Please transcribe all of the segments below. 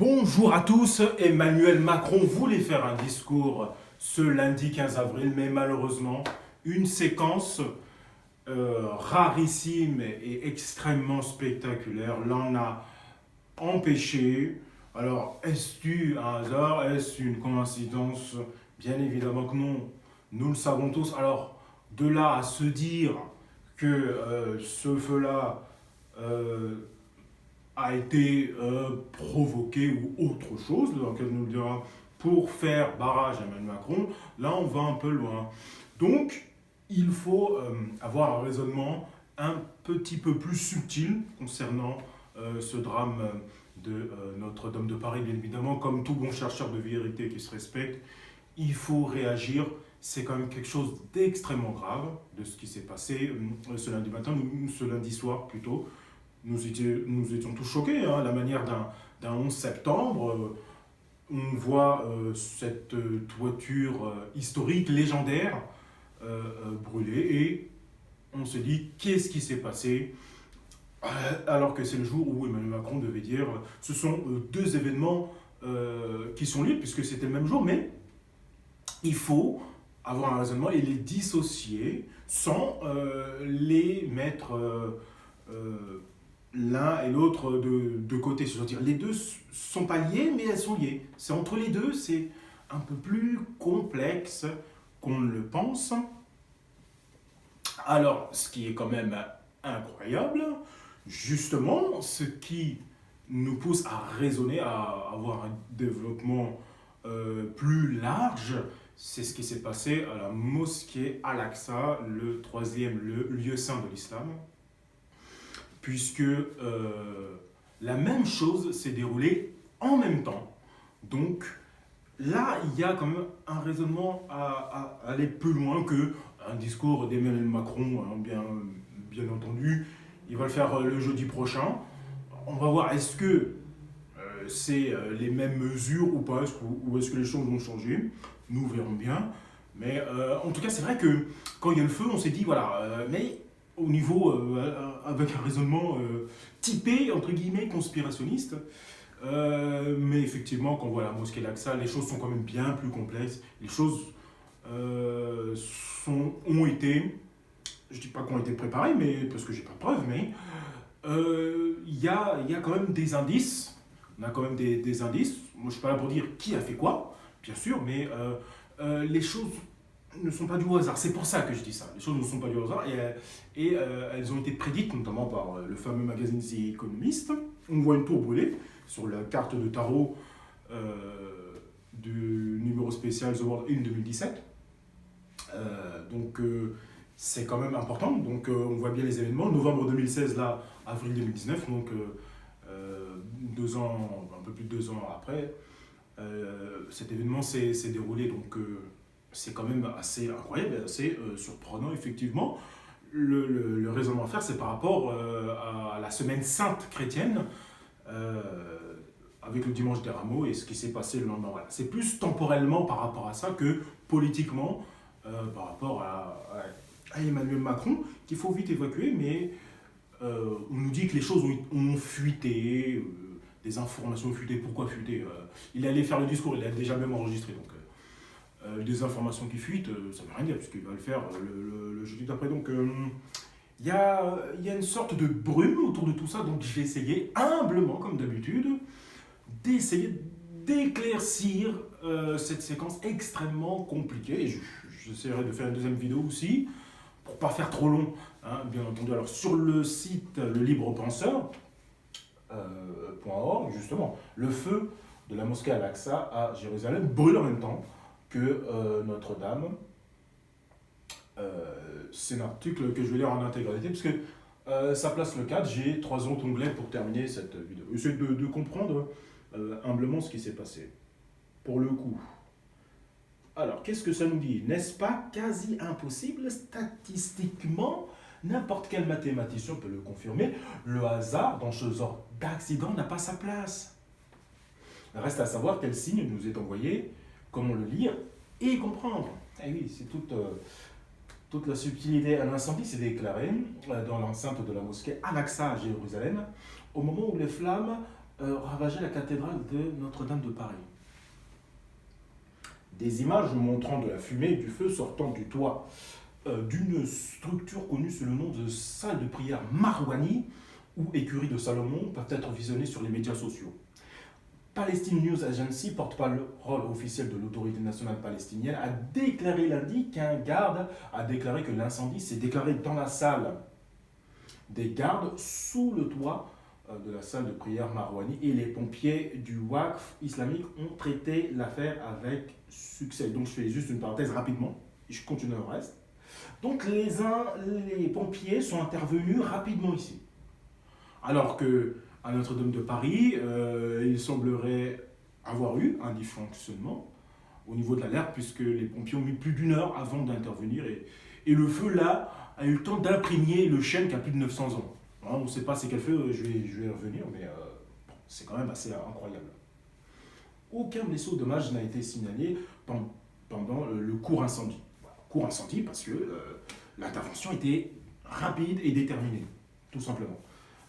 Bonjour à tous, Emmanuel Macron voulait faire un discours ce lundi 15 avril, mais malheureusement, une séquence rarissime et extrêmement spectaculaire l'en a empêché. Alors, est-ce dû à un hasard? Est-ce une coïncidence? Bien évidemment que non. Nous le savons tous. Alors, de là à se dire que ce feu-là euh, a été provoqué ou autre chose, dans lequel nous le dira, pour faire barrage à Emmanuel Macron, là on va un peu loin. Donc il faut avoir un raisonnement un petit peu plus subtil concernant ce drame de Notre-Dame de Paris, bien évidemment, comme tout bon chercheur de vérité qui se respecte, il faut réagir. C'est quand même quelque chose d'extrêmement grave de ce qui s'est passé ce lundi matin, ce lundi soir plutôt. Nous étions tous choqués, hein, la manière d'un 11 septembre. On voit cette toiture historique, légendaire, brûler, et on se dit qu'est-ce qui s'est passé alors que c'est le jour où Emmanuel Macron devait dire ce sont deux événements qui sont liés, puisque c'était le même jour, mais il faut avoir un raisonnement et les dissocier sans les mettre l'un et l'autre de côté. C'est-à-dire les deux sont pas liés, mais elles sont liées. C'est entre les deux, c'est un peu plus complexe qu'on ne le pense. Alors, ce qui est quand même incroyable, justement, ce qui nous pousse à raisonner, à avoir un développement plus large, c'est ce qui s'est passé à la mosquée Al-Aqsa, le troisième lieu saint de l'islam, puisque la même chose s'est déroulée en même temps. Donc là, il y a quand même un raisonnement à aller plus loin que un discours d'Emmanuel Macron, hein, bien entendu. Il va le faire le jeudi prochain. On va voir, est-ce que c'est les mêmes mesures ou pas, ou est-ce que les choses vont changer. Nous verrons bien. Mais en tout cas, c'est vrai que quand il y a le feu, on s'est dit, voilà, mais au niveau, avec un raisonnement typé, entre guillemets, conspirationniste. Mais effectivement, quand on voit la mosquée Al-Aqsa, les choses sont quand même bien plus complexes. Les choses ont été, je ne dis pas qu'ont été préparées, mais, parce que j'ai pas de preuves, mais il y a quand même des indices. On a quand même des indices. Moi, je ne suis pas là pour dire qui a fait quoi, bien sûr, mais les choses ne sont pas du hasard. C'est pour ça que je dis ça. Les choses ne sont pas du hasard et elles ont été prédites notamment par le fameux magazine The Economist. On voit une tour brûlée sur la carte de tarot du numéro spécial The World in 2017. Donc c'est quand même important. Donc on voit bien les événements. Novembre 2016, là, avril 2019, donc 2 ans, un peu plus de 2 ans après, cet événement s'est déroulé. Donc c'est quand même assez incroyable, assez surprenant, effectivement. Le raisonnement à faire, c'est par rapport à la semaine sainte chrétienne, euh, avec le dimanche des rameaux et ce qui s'est passé le lendemain. Voilà. C'est plus temporellement par rapport à ça que politiquement par rapport à Emmanuel Macron, qu'il faut vite évacuer, mais on nous dit que les choses ont fuité, des informations ont fuité. Pourquoi fuiter Il allait faire le discours, il l'a déjà même enregistré, donc des informations qui fuitent, ça ne veut rien dire, puisqu'il va le faire le jeudi d'après. Donc il y a une sorte de brume autour de tout ça, donc je vais essayer humblement, comme d'habitude, d'essayer d'éclaircir cette séquence extrêmement compliquée. Et j'essaierai de faire une deuxième vidéo aussi, pour ne pas faire trop long, hein, bien entendu. Alors sur le site Le Libre Penseur, .org, justement, le feu de la mosquée Al-Aqsa à Jérusalem brûle en même temps que Notre-Dame. C'est un article que je vais lire en intégralité, parce que ça place le cadre. J'ai 3 autres onglets pour terminer cette vidéo. Essayez de comprendre humblement ce qui s'est passé. Pour le coup. Alors, qu'est-ce que ça nous dit? N'est-ce pas quasi impossible statistiquement? N'importe quel mathématicien peut le confirmer. Le hasard dans ce genre d'accident n'a pas sa place. Reste à savoir quel signe nous est envoyé, comment le lire et comprendre. Et oui, c'est toute la subtilité. Un incendie s'est déclaré dans l'enceinte de la mosquée Al-Aqsa à Jérusalem, au moment où les flammes ravager la cathédrale de Notre-Dame de Paris. Des images montrant de la fumée et du feu sortant du toit d'une structure connue sous le nom de salle de prière Marwani ou écurie de Salomon peuvent être visionnées sur les médias sociaux. Palestine News Agency, porte-parole officiel de l'autorité nationale palestinienne, a déclaré lundi qu'un garde a déclaré que l'incendie s'est déclaré dans la salle des gardes sous le toit de la salle de prière Marwani et les pompiers du Waqf islamique ont traité l'affaire avec succès. Donc je fais juste une parenthèse rapidement et je continue le reste. Donc les pompiers sont intervenus rapidement ici. Alors que à Notre-Dame de Paris, il semblerait avoir eu un dysfonctionnement au niveau de l'alerte puisque les pompiers ont mis plus d'une heure avant d'intervenir et le feu là a eu le temps d'imprégner le chêne qui a plus de 900 ans. On ne sait pas c'est quel feu, je vais y revenir, mais c'est quand même assez incroyable. Aucun blessé ou dommage n'a été signalé pendant le court incendie. Court incendie parce que l'intervention était rapide et déterminée, tout simplement.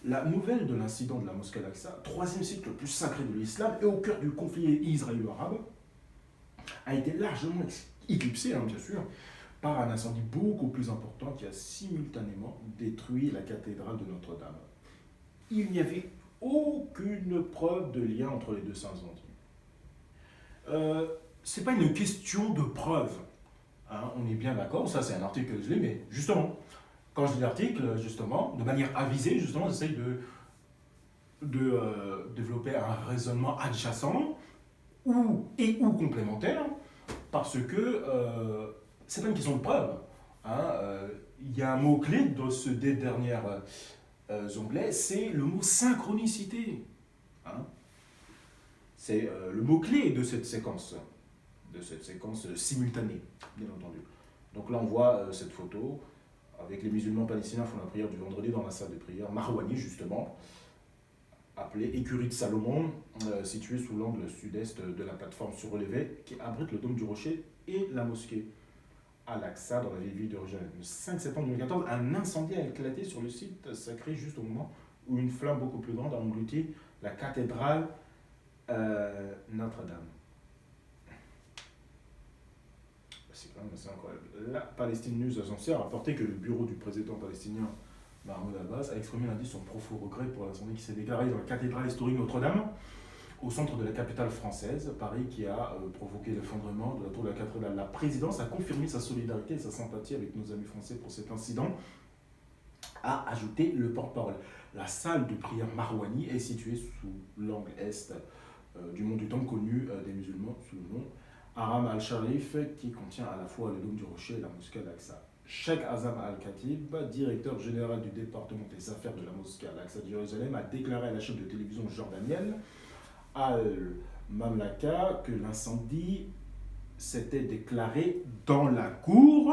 La nouvelle de l'incident de la mosquée Al-Aqsa, troisième site le plus sacré de l'islam et au cœur du conflit israélo-arabe, a été largement éclipsée, bien sûr, par un incendie beaucoup plus important qui a simultanément détruit la cathédrale de Notre-Dame. Il n'y avait aucune preuve de lien entre les deux incendies. Ce n'est pas une question de preuve. Hein, on est bien d'accord, ça c'est un article que je lis, mais justement, quand je lis l'article, justement, de manière avisée, justement, j'essaye de développer un raisonnement adjacent ou complémentaire, parce que c'est pas une question de preuve. Hein, il y a un mot-clé dans ces deux dernières onglets, c'est le mot synchronicité. Hein. C'est le mot-clé de cette séquence simultanée, bien entendu. Donc là, on voit cette photo avec les musulmans palestiniens font la prière du vendredi dans la salle de prière Marwani, justement, appelée Écurie de Salomon, située sous l'angle sud-est de la plateforme surélevée qui abrite le dôme du Rocher et la mosquée Al-Aqsa dans la vieille ville de Jérusalem. Le 5 septembre 2014, un incendie a éclaté sur le site sacré juste au moment où une flamme beaucoup plus grande a englouti la cathédrale Notre-Dame. C'est quand même assez incroyable. La Palestine News Agency a rapporté que le bureau du président palestinien Mahmoud Abbas a exprimé lundi son profond regret pour l'incendie qui s'est déclaré dans la cathédrale historique Notre-Dame, au centre de la capitale française, Paris, qui a provoqué l'effondrement de la tour de la cathédrale. La présidence a confirmé sa solidarité et sa sympathie avec nos amis français pour cet incident, a ajouté le porte-parole. La salle de prière Marwani est située sous l'angle est du mont du Temple connu des musulmans sous le nom Haram al-Sharif, qui contient à la fois le dôme du Rocher et la mosquée Al-Aqsa. Sheikh Azam al-Khatib, directeur général du département des affaires de la mosquée Al-Aqsa de Jérusalem, a déclaré à la chaîne de télévision jordanienne Al-Mamlaka que l'incendie s'était déclaré dans la cour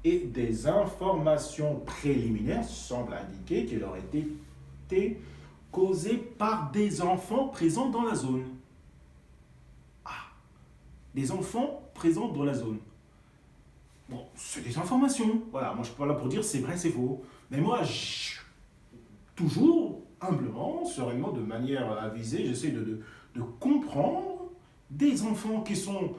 et des informations préliminaires semblent indiquer qu'il aurait été causé par des enfants présents dans la zone. Des enfants présents dans la zone. Bon, c'est des informations. Voilà, moi je suis pas là pour dire c'est vrai, c'est faux. Mais moi, toujours, humblement, sereinement, de manière avisée, j'essaie de comprendre des enfants qui sont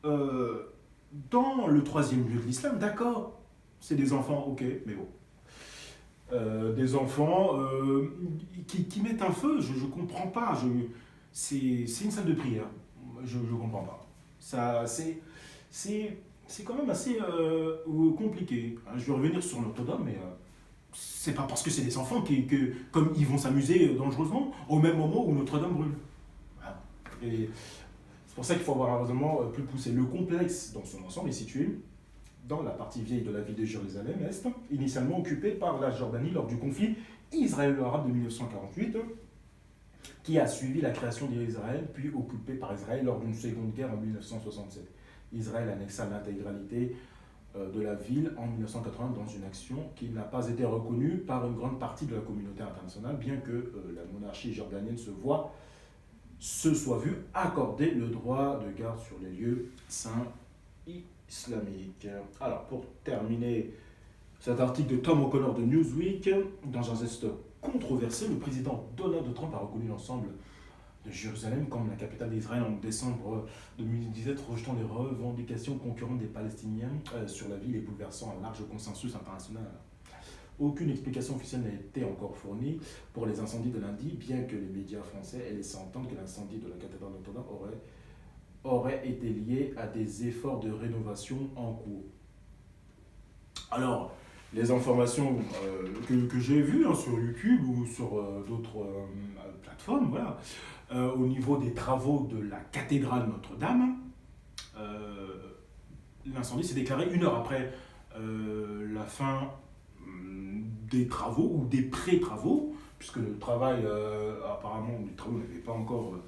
dans le troisième lieu de l'islam. D'accord, c'est des enfants, ok, mais bon. Des enfants qui mettent un feu, je comprends pas. C'est une salle de prière. Je comprends pas. Ça, c'est quand même assez compliqué. Je vais revenir sur Notre-Dame, mais c'est pas parce que c'est des enfants comme ils vont s'amuser dangereusement au même moment où Notre-Dame brûle. Voilà. Et c'est pour ça qu'il faut avoir un raisonnement plus poussé. Le complexe, dans son ensemble, est situé dans la partie vieille de la ville de Jérusalem-Est, initialement occupée par la Jordanie lors du conflit israélo-arabe de 1948, qui a suivi la création d'Israël, puis occupé par Israël lors d'une seconde guerre en 1967. Israël annexa l'intégralité de la ville en 1980 dans une action qui n'a pas été reconnue par une grande partie de la communauté internationale, bien que la monarchie jordanienne se soit vue accorder le droit de garde sur les lieux saints islamiques. Alors, pour terminer cet article de Tom O'Connor de Newsweek, dans un geste controversée, le président Donald Trump a reconnu l'ensemble de Jérusalem comme la capitale d'Israël en décembre 2017, rejetant les revendications concurrentes des Palestiniens sur la ville et bouleversant un large consensus international. Aucune explication officielle n'a été encore fournie pour les incendies de lundi, bien que les médias français aient laissé entendre que l'incendie de la cathédrale Notre-Dame aurait été lié à des efforts de rénovation en cours. Alors, les informations que j'ai vues sur YouTube ou sur d'autres plateformes, voilà, au niveau des travaux de la cathédrale Notre-Dame, l'incendie s'est déclaré 1 heure après la fin des travaux ou des pré-travaux, puisque le travail, apparemment, les travaux n'avaient pas encore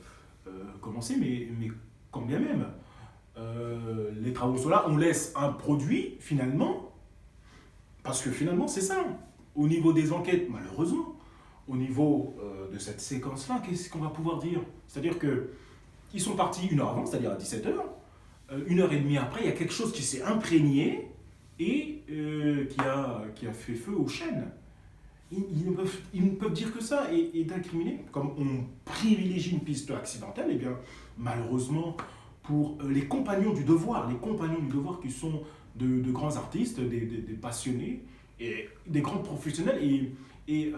commencé, mais quand bien même, les travaux sont là, on laisse un produit finalement, parce que finalement c'est ça. Au niveau des enquêtes, malheureusement, au niveau de cette séquence-là, qu'est-ce qu'on va pouvoir dire? C'est-à-dire qu'ils sont partis 1 heure avant, c'est-à-dire à 17h, 1 heure et demie après, il y a quelque chose qui s'est imprégné et qui a fait feu aux chaînes. Ils ne peuvent dire que ça et d'incriminer, comme on privilégie une piste accidentelle, et bien malheureusement pour les compagnons du devoir qui sont de grands artistes, des passionnés et des grands professionnels et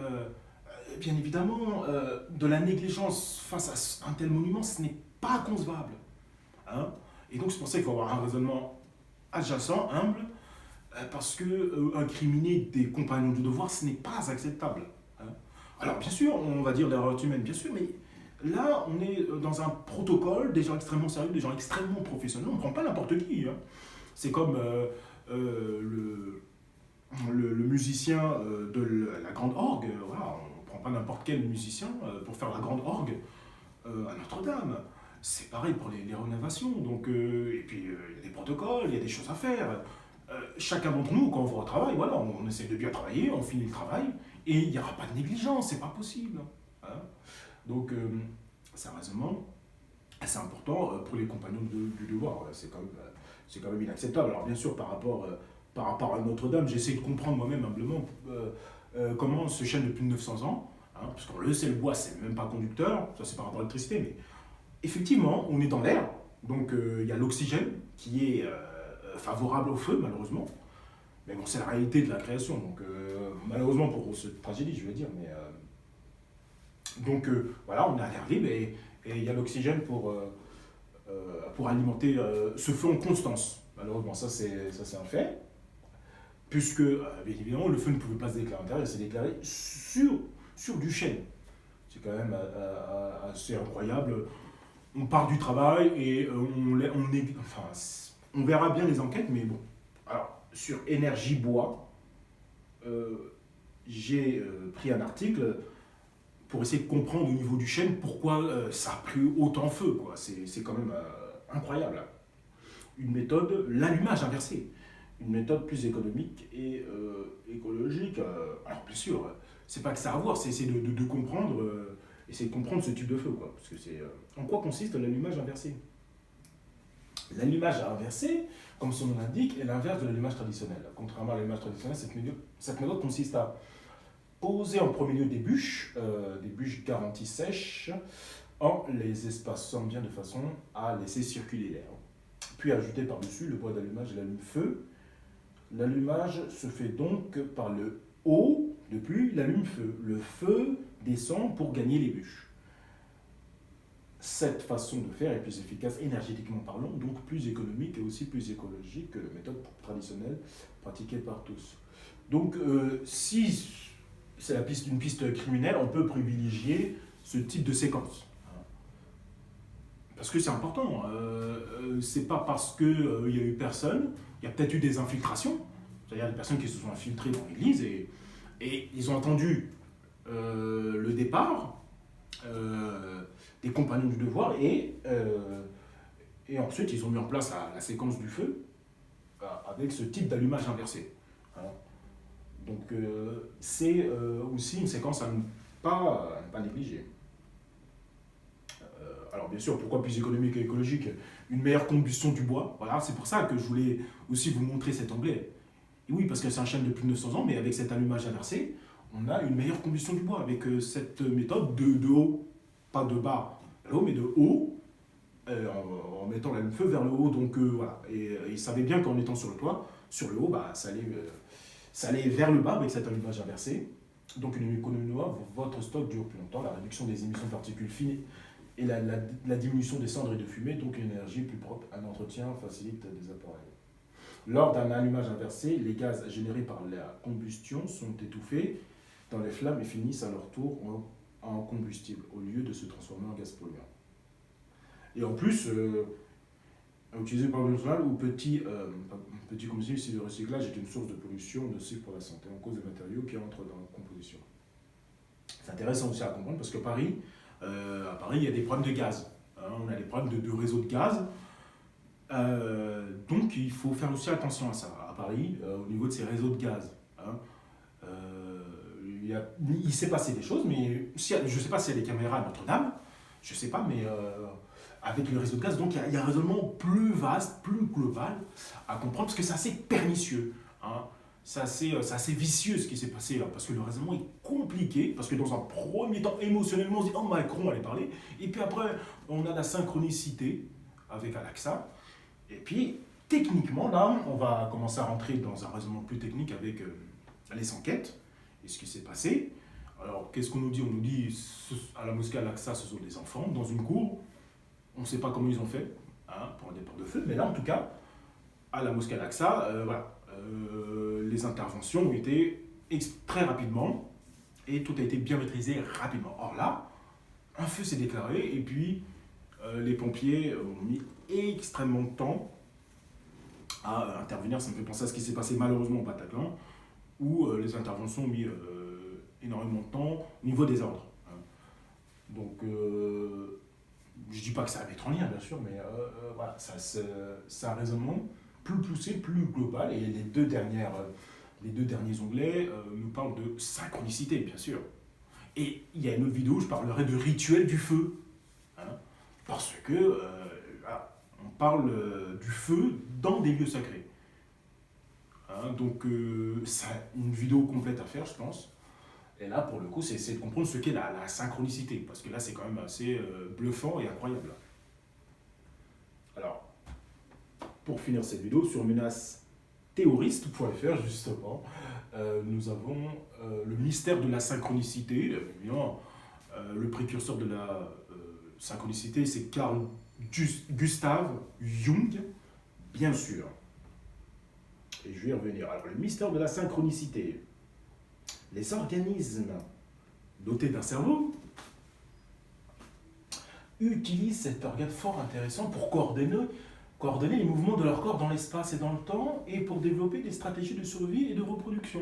bien évidemment de la négligence face à un tel monument, ce n'est pas concevable. Hein? Et donc c'est pour ça qu'il faut avoir un raisonnement adjacent, humble, parce que incriminer des compagnons du devoir, ce n'est pas acceptable. Hein. Alors bien sûr, on va dire l'erreur humaine, bien sûr, mais là, on est dans un protocole, des gens extrêmement sérieux, des gens extrêmement professionnels, on ne prend pas n'importe qui. Hein. C'est comme le musicien de la grande orgue, voilà, on ne prend pas n'importe quel musicien pour faire la grande orgue à Notre-Dame. C'est pareil pour les rénovations, donc, et puis il y a des protocoles, il y a des choses à faire. Chacun d'entre nous, quand on va au travail, voilà, on essaie de bien travailler, on finit le travail, et il n'y aura pas de négligence, c'est pas possible. Hein. Donc, c'est un raisonnement assez important pour les compagnons du devoir. C'est quand même inacceptable. Alors, bien sûr, par rapport à Notre-Dame, j'essaie de comprendre moi-même humblement comment ce chêne de plus de 900 ans, hein, parce qu'on le sait, le bois, c'est même pas conducteur, ça c'est par rapport à l'électricité, mais effectivement, on est dans l'air, donc il y a l'oxygène qui est favorable au feu, malheureusement. Mais bon, c'est la réalité de la création, donc malheureusement pour cette tragédie, je veux dire, mais... donc voilà, on est à l'air libre et il y a l'oxygène pour alimenter ce feu en constance. Malheureusement, ça c'est un fait, puisque bien évidemment le feu ne pouvait pas se déclarer à l'intérieur, il s'est déclaré sur du chêne. C'est quand même assez incroyable. On part du travail et on verra bien les enquêtes, mais bon. Alors, sur Énergie Bois, j'ai pris un article pour essayer de comprendre au niveau du chêne pourquoi ça a pris autant feu, quoi. C'est quand même incroyable. Une méthode, l'allumage inversé. Une méthode plus économique et écologique. Alors bien sûr, c'est pas que ça à voir, c'est essayer de comprendre, essayer de comprendre ce type de feu, quoi. Parce que c'est en quoi consiste l'allumage inversé? L'allumage inversé, comme son nom l'indique, est l'inverse de l'allumage traditionnel. Contrairement à l'allumage traditionnel, cette méthode consiste à poser en premier lieu des bûches garanties sèches, en les espaçant bien de façon à laisser circuler l'air. Puis ajouter par-dessus le bois d'allumage et l'allume-feu. L'allumage se fait donc par le haut depuis l'allume-feu. Le feu descend pour gagner les bûches. Cette façon de faire est plus efficace énergétiquement parlant, donc plus économique et aussi plus écologique que la méthode traditionnelle pratiquée par tous. Donc si c'est une piste criminelle, on peut privilégier ce type de séquence. Parce que c'est important. C'est pas parce qu'il y a eu personne, il y a peut-être eu des infiltrations, c'est-à-dire des personnes qui se sont infiltrées dans l'église et ils ont attendu le départ des compagnons du devoir et ensuite ils ont mis en place la séquence du feu avec ce type d'allumage inversé. Hein. Donc c'est aussi une séquence à ne pas négliger. Alors bien sûr, pourquoi plus économique et écologique? Une meilleure combustion du bois. Voilà, c'est pour ça que je voulais aussi vous montrer cet onglet. Et oui, parce que c'est un chêne de plus de 900 ans, mais avec cet allumage inversé, on a une meilleure combustion du bois avec cette méthode de haut, pas de bas, de haut, mais de haut, en mettant le feu vers le haut. Donc voilà, et il savait bien qu'en étant sur le toit, sur le haut, bah, ça allait vers le bas avec cette allumage inversé. Donc une économie noire, votre stock dure plus longtemps, la réduction des émissions de particules fines et la diminution des cendres et de fumée, donc une énergie plus propre, un entretien facilite des appareils. Lors d'un allumage inversé, les gaz générés par la combustion sont étouffés dans les flammes et finissent à leur tour en combustible, au lieu de se transformer en gaz polluant. Et en plus, utilisé par le national ou petit combustible, si le recyclage est une source de pollution nocive pour la santé en cause des matériaux qui entrent dans la composition. C'est intéressant aussi à comprendre parce qu'à Paris, il y a des problèmes de gaz. On a des problèmes de réseau de gaz. Donc il faut faire aussi attention à ça. À Paris, au niveau de ces réseaux de gaz. Il s'est passé des choses, mais je ne sais pas s'il y a des caméras à Notre-Dame, je ne sais pas, mais avec le réseau de gaz, donc il y a un raisonnement plus vaste, plus global à comprendre, parce que c'est assez pernicieux. C'est assez vicieux ce qui s'est passé là, parce que le raisonnement est compliqué, parce que dans un premier temps, émotionnellement, on se dit « Oh, Macron allait parler », et puis après, on a la synchronicité avec Alexa, et puis techniquement, là, on va commencer à rentrer dans un raisonnement plus technique avec les enquêtes, et ce qui s'est passé. Alors, qu'est-ce qu'on nous dit? On nous dit, à la mosquée Alexa, ce sont des enfants, dans une cour, on ne sait pas comment ils ont fait, pour un départ de feu, mais là, en tout cas, à la mosquée Alexa, voilà. Les interventions ont été très rapidement et tout a été bien maîtrisé rapidement. Or là, un feu s'est déclaré et puis les pompiers ont mis extrêmement de temps à intervenir. Ça me fait penser à ce qui s'est passé malheureusement au Bataclan où les interventions ont mis énormément de temps au niveau des ordres. Donc je ne dis pas que ça va être en lien bien sûr, mais voilà, c'est un raisonnement plus poussé, plus global, et les deux derniers onglets nous parlent de synchronicité, bien sûr. Et il y a une autre vidéo où je parlerai de rituel du feu, parce que on parle du feu dans des lieux sacrés. Donc c'est une vidéo complète à faire, je pense. Et là, pour le coup, c'est de comprendre ce qu'est la synchronicité, parce que là, c'est quand même assez bluffant et incroyable. Alors, pour finir cette vidéo, sur menace-théoriste.fr, justement, nous avons le mystère de la synchronicité. Le précurseur de la synchronicité, c'est Carl Gustav Jung, bien sûr. Et je vais y revenir. Alors, le mystère de la synchronicité. Les organismes dotés d'un cerveau utilisent cet organe fort intéressant pour coordonner les mouvements de leur corps dans l'espace et dans le temps et pour développer des stratégies de survie et de reproduction.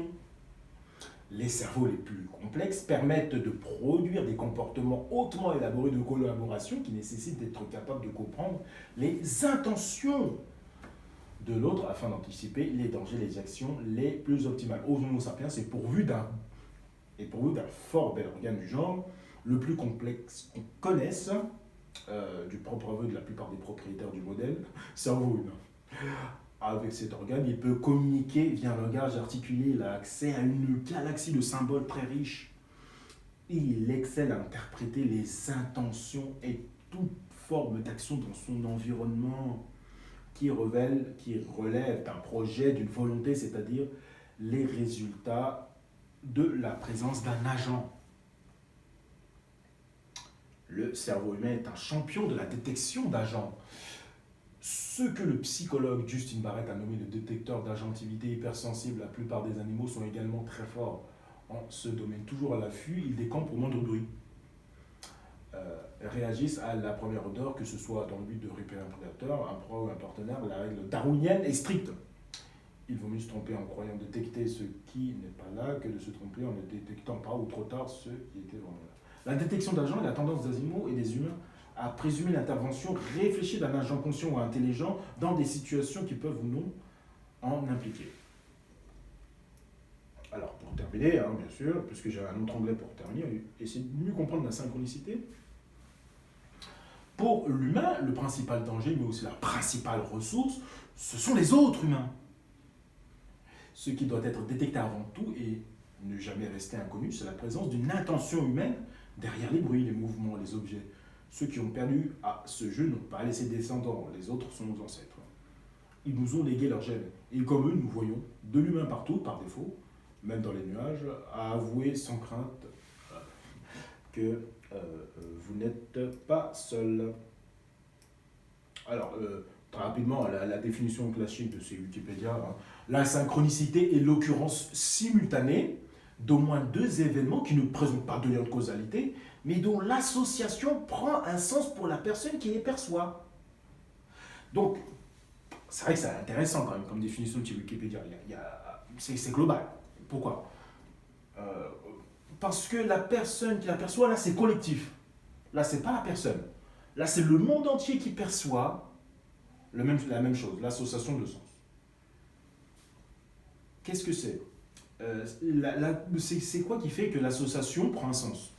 Les cerveaux les plus complexes permettent de produire des comportements hautement élaborés de collaboration qui nécessitent d'être capables de comprendre les intentions de l'autre afin d'anticiper les dangers, les actions les plus optimales. Homo sapiens est pourvu d'un fort bel organe du genre, le plus complexe qu'on connaisse, du propre aveu de la plupart des propriétaires du modèle, cerveau humain. Avec cet organe, il peut communiquer via un langage articulé, il a accès à une galaxie de symboles très riches. Il excelle à interpréter les intentions et toute forme d'action dans son environnement qui relève d'un projet, d'une volonté, c'est-à-dire les résultats de la présence d'un agent. Le cerveau humain est un champion de la détection d'agents. Ce que le psychologue Justin Barrett a nommé le détecteur d'agentivité hypersensible, la plupart des animaux sont également très forts en ce domaine. Toujours à l'affût, ils décampent au moindre bruit. Réagissent à la première odeur, que ce soit dans le but de repérer un prédateur, un proie ou un partenaire. La règle darwinienne est stricte. Il vaut mieux se tromper en croyant détecter ce qui n'est pas là que de se tromper en ne détectant pas ou trop tard ce qui était vraiment là. La détection d'agents est la tendance des animaux et des humains à présumer l'intervention réfléchie d'un agent conscient ou intelligent dans des situations qui peuvent ou non en impliquer. Alors, pour terminer, bien sûr, puisque j'ai un autre onglet pour terminer, essayer de mieux comprendre la synchronicité. Pour l'humain, le principal danger, mais aussi la principale ressource, ce sont les autres humains. Ce qui doit être détecté avant tout est ne jamais rester inconnu, c'est la présence d'une intention humaine derrière les bruits, les mouvements, les objets. Ceux qui ont perdu à ce jeu n'ont pas laissé de descendants, les autres sont nos ancêtres. Ils nous ont légué leur gènes. Et comme eux, nous voyons de l'humain partout, par défaut, même dans les nuages, à avouer sans crainte que vous n'êtes pas seul. Alors, très rapidement, la définition classique de ces Wikipédia, hein. La synchronicité est l'occurrence simultanée d'au moins deux événements qui ne présentent pas de lien de causalité, mais dont l'association prend un sens pour la personne qui les perçoit. Donc, c'est vrai que c'est intéressant quand même comme définition de chez Wikipédia. C'est global. Pourquoi Parce que la personne qui la perçoit, là, c'est collectif. Là, c'est pas la personne. Là, c'est le monde entier qui perçoit la même chose, l'association de sens. Qu'est-ce que c'est C'est quoi qui fait que l'association prend un sens?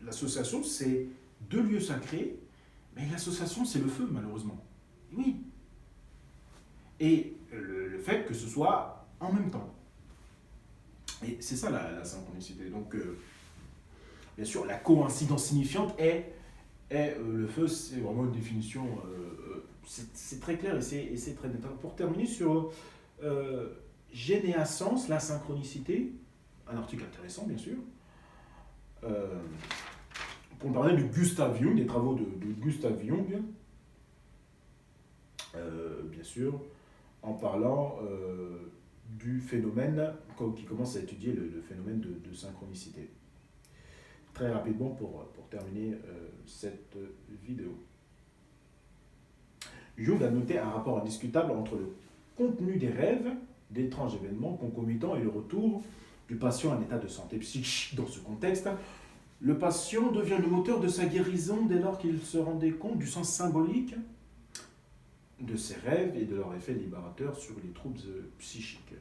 L'association, c'est deux lieux sacrés, mais l'association, c'est le feu, malheureusement. Oui. Et le fait que ce soit en même temps. Et c'est ça la synchronicité. Donc, bien sûr, la coïncidence signifiante est le feu, c'est vraiment une définition, c'est très clair et c'est très net. Pour terminer sur généascence, la synchronicité, un article intéressant bien sûr, pour parler de Gustav Jung, des travaux de Gustav Jung, bien sûr, en parlant du phénomène, qui commence à étudier le phénomène de synchronicité. Très rapidement pour terminer cette vidéo. Jung a noté un rapport indiscutable entre le contenu des rêves, d'étranges événements concomitants et le retour du patient à un état de santé psychique. Dans ce contexte, le patient devient le moteur de sa guérison dès lors qu'il se rendait compte du sens symbolique de ses rêves et de leur effet libérateur sur les troubles psychiques.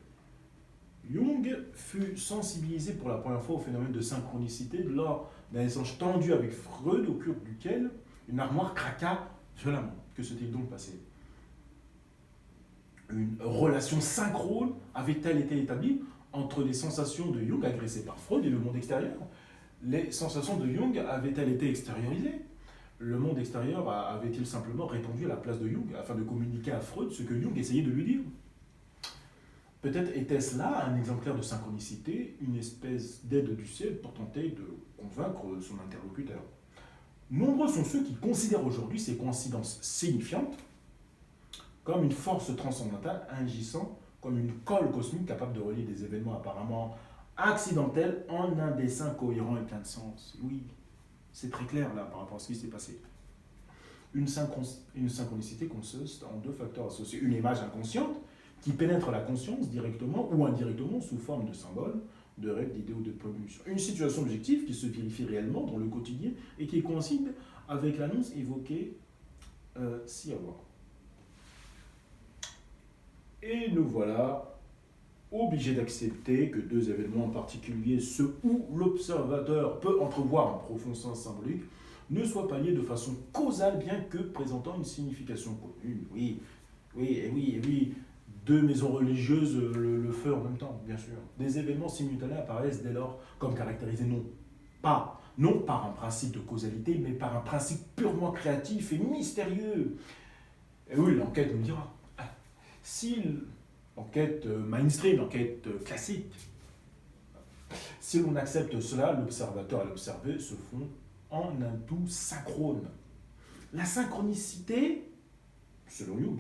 Jung fut sensibilisé pour la première fois au phénomène de synchronicité lors d'un échange tendu avec Freud, au cours duquel une armoire craqua violemment. Que s'est-il donc passé? Une relation synchrone avait-elle été établie entre les sensations de Jung agressées par Freud et le monde extérieur? Les sensations de Jung avaient-elles été extériorisées? Le monde extérieur avait-il simplement répondu à la place de Jung afin de communiquer à Freud ce que Jung essayait de lui dire? Peut-être était-ce là un exemplaire de synchronicité, une espèce d'aide du ciel pour tenter de convaincre son interlocuteur. Nombreux sont ceux qui considèrent aujourd'hui ces coïncidences signifiantes comme une force transcendantale agissant comme une colle cosmique capable de relier des événements apparemment accidentels en un dessin cohérent et plein de sens. Oui, c'est très clair là par rapport à ce qui s'est passé. Une synchronicité consiste en deux facteurs associés. Une image inconsciente qui pénètre la conscience directement ou indirectement sous forme de symboles, de rêves, d'idées ou de prémonitions. Une situation objective qui se vérifie réellement dans le quotidien et qui coïncide avec l'annonce évoquée ci-avant. Et nous voilà obligés d'accepter que deux événements en particulier, ceux où l'observateur peut entrevoir un profond sens symbolique, ne soient pas liés de façon causale, bien que présentant une signification commune. Oui, deux maisons religieuses, le feu en même temps, bien sûr. Des événements simultanés apparaissent dès lors comme caractérisés non par un principe de causalité, mais par un principe purement créatif et mystérieux. Et oui, l'enquête nous dira. Si l'enquête mainstream, l'enquête classique, si l'on accepte cela, l'observateur et l'observé se font en un tout synchrone. La synchronicité, selon Jung,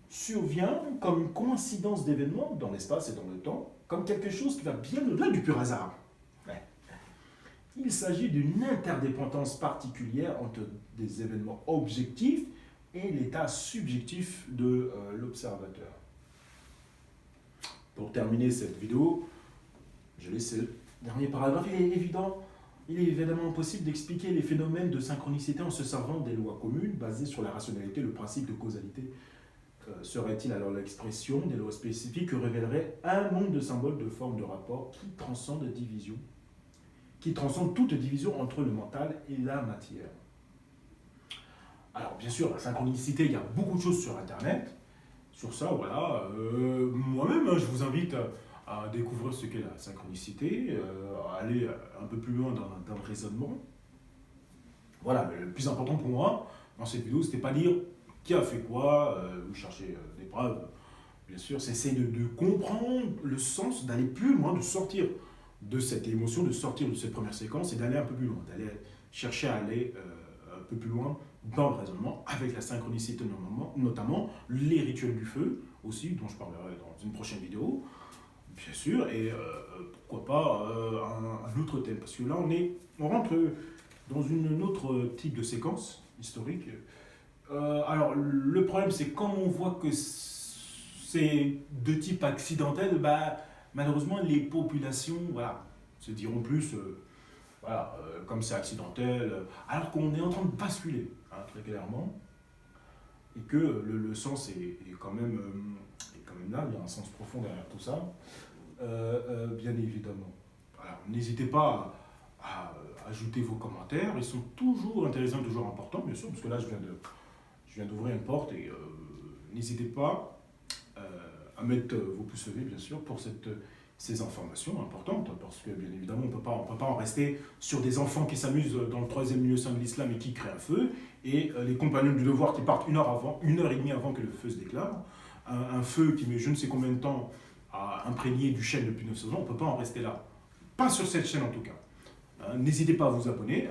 survient comme une coïncidence d'événements dans l'espace et dans le temps, comme quelque chose qui va bien au-delà du pur hasard. Ouais. Il s'agit d'une interdépendance particulière entre des événements objectifs et l'état subjectif de l'observateur. Pour terminer cette vidéo, je laisse le dernier paragraphe. Il est évidemment possible d'expliquer les phénomènes de synchronicité en se servant des lois communes basées sur la rationalité, le principe de causalité. Serait-il alors l'expression des lois spécifiques que révélerait un monde de symboles, de formes, de rapports qui transcendent toute division entre le mental et la matière? Alors bien sûr, la synchronicité, il y a beaucoup de choses sur Internet. Sur ça, voilà, moi-même, je vous invite à découvrir ce qu'est la synchronicité, à aller un peu plus loin dans le raisonnement. Voilà, mais le plus important pour moi dans cette vidéo, c'était pas dire qui a fait quoi, ou chercher des preuves. Bien sûr, c'est essayer de comprendre le sens, d'aller plus loin, de sortir de cette émotion, de sortir de cette première séquence et d'aller un peu plus loin, d'aller chercher à aller un peu plus loin dans le raisonnement, avec la synchronicité notamment, les rituels du feu aussi, dont je parlerai dans une prochaine vidéo, bien sûr, et pourquoi pas un autre thème, parce que là on rentre dans une autre type de séquence historique. Alors le problème c'est quand on voit que c'est de type accidentel, bah, malheureusement les populations voilà, se diront plus voilà, comme c'est accidentel, alors qu'on est en train de basculer hein, très clairement, et que sens est quand même là, il y a un sens profond derrière tout ça, bien évidemment. Alors n'hésitez pas à ajouter vos commentaires, ils sont toujours intéressants, toujours importants, bien sûr, parce que là je viens d'ouvrir une porte et n'hésitez pas à mettre vos pouces levés, bien sûr, pour ces informations importantes, parce que bien évidemment, on peut pas en rester sur des enfants qui s'amusent dans le troisième lieu saint de l'islam et qui créent un feu, et les compagnons du devoir qui partent une heure et demie avant que le feu se déclare, un feu qui met je ne sais combien de temps à imprégner du chêne depuis 900 ans, on ne peut pas en rester là. Pas sur cette chaîne en tout cas. N'hésitez pas à vous abonner.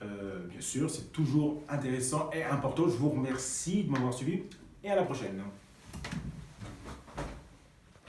Bien sûr, c'est toujours intéressant et important. Je vous remercie de m'avoir suivi et à la prochaine.